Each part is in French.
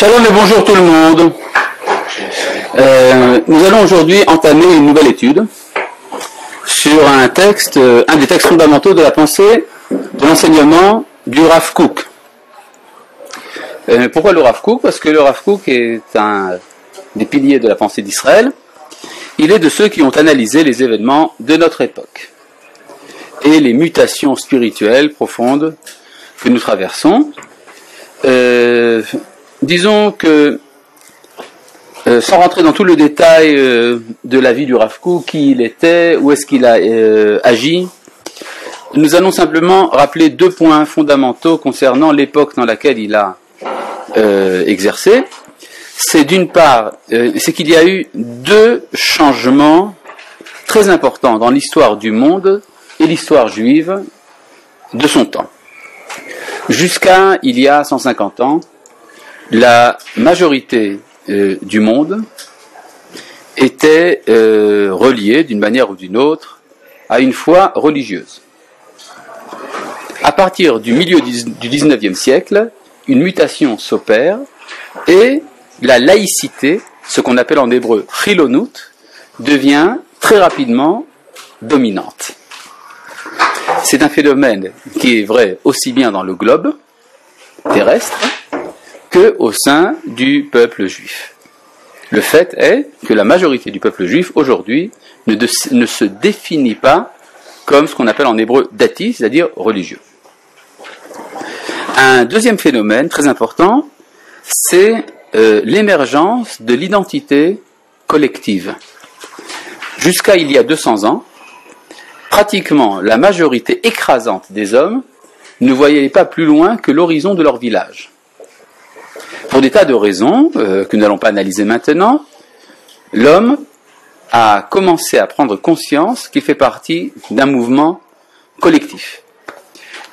Shalom et bonjour tout le monde. Nous allons aujourd'hui entamer une nouvelle étude sur un des textes fondamentaux de la pensée, de l'enseignement du Rav Kook. Pourquoi le Rav Kook? Parce que le Rav Kook est un des piliers de la pensée d'Israël. Il est de ceux qui ont analysé les événements de notre époque et les mutations spirituelles profondes que nous traversons. Disons que, sans rentrer dans tout le détail de la vie du Rav Kook, qui il était, où est-ce qu'il a agi, nous allons simplement rappeler deux points fondamentaux concernant l'époque dans laquelle il a exercé. C'est d'une part, c'est qu'il y a eu deux changements très importants dans l'histoire du monde et l'histoire juive de son temps. Jusqu'à il y a 150 ans, la majorité du monde était reliée d'une manière ou d'une autre à une foi religieuse. À partir du milieu du XIXe siècle, une mutation s'opère et la laïcité, ce qu'on appelle en hébreu chilonut, devient très rapidement dominante. C'est un phénomène qui est vrai aussi bien dans le globe terrestre que au sein du peuple juif. Le fait est que la majorité du peuple juif aujourd'hui ne se définit pas comme ce qu'on appelle en hébreu dati, c'est-à-dire religieux. Un deuxième phénomène très important, c'est l'émergence de l'identité collective. Jusqu'à il y a 200 ans, pratiquement la majorité écrasante des hommes ne voyait pas plus loin que l'horizon de leur village. Pour des tas de raisons que nous n'allons pas analyser maintenant, l'homme a commencé à prendre conscience qu'il fait partie d'un mouvement collectif.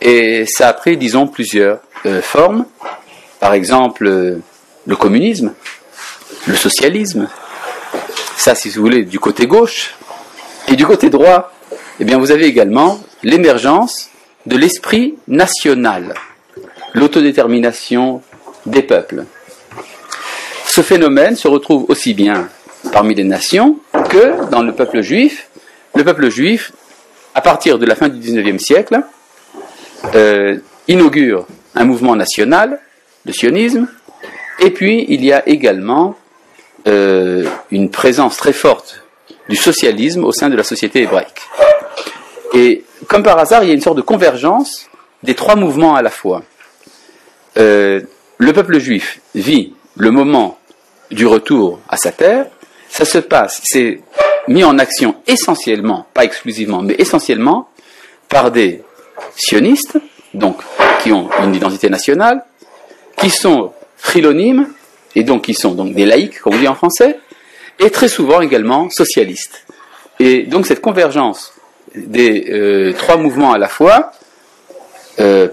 Et ça a pris, disons, plusieurs formes. Par exemple, le communisme, le socialisme. Ça, si vous voulez, du côté gauche. Et du côté droit, eh bien, vous avez également l'émergence de l'esprit national, l'autodétermination des peuples. Ce phénomène se retrouve aussi bien parmi les nations que dans le peuple juif. Le peuple juif, à partir de la fin du XIXe siècle, inaugure un mouvement national, le sionisme, et puis il y a également une présence très forte du socialisme au sein de la société hébraïque. Et comme par hasard, il y a une sorte de convergence des trois mouvements à la fois. Le peuple juif vit le moment du retour à sa terre. Ça se passe, c'est mis en action essentiellement, pas exclusivement, mais essentiellement par des sionistes, donc qui ont une identité nationale, qui sont chilonimes, et donc qui sont donc des laïcs, comme on dit en français, et très souvent également socialistes. Et donc cette convergence des trois mouvements à la fois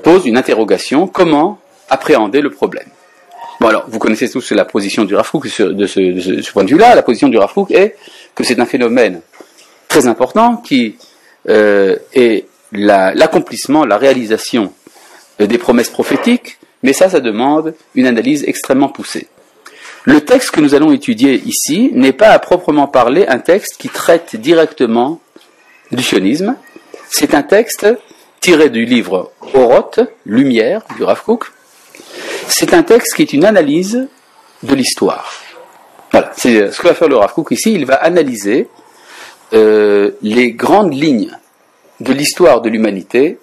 pose une interrogation: comment appréhender le problème? Bon, alors, vous connaissez tous la position du Rav Kook de ce point de vue-là. La position du Rav Kook est que c'est un phénomène très important qui est l'accomplissement, la réalisation des promesses prophétiques, mais ça demande une analyse extrêmement poussée. Le texte que nous allons étudier ici n'est pas à proprement parler un texte qui traite directement du sionisme. C'est un texte tiré du livre Oroth, Lumière, du Rav Kook. C'est un texte qui est une analyse de l'histoire. Voilà, c'est ce que va faire le Rav Kook ici. Il va analyser les grandes lignes de l'histoire de l'humanité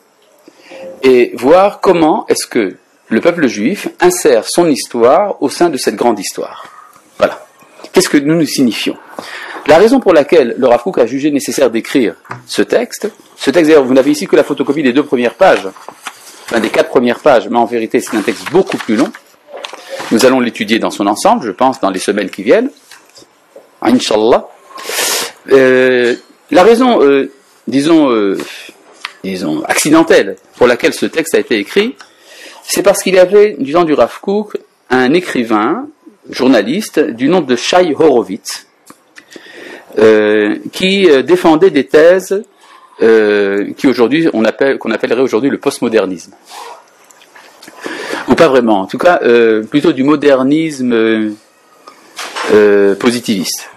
et voir comment est-ce que le peuple juif insère son histoire au sein de cette grande histoire. Voilà. Qu'est-ce que nous signifions? La raison pour laquelle le Rav Kook a jugé nécessaire d'écrire ce texte d'ailleurs, vous n'avez ici que la photocopie des 2 premières pages, enfin des 4 premières pages, mais en vérité c'est un texte beaucoup plus long. Nous allons l'étudier dans son ensemble, je pense, dans les semaines qui viennent. Inch'Allah. La raison, disons, accidentelle pour laquelle ce texte a été écrit, c'est parce qu'il y avait, du temps du Rav Kook, un écrivain, journaliste, du nom de Shai Horowitz, qui défendait des thèses qu'on appellerait aujourd'hui le postmodernisme. ou pas vraiment. En tout cas, plutôt du modernisme positiviste.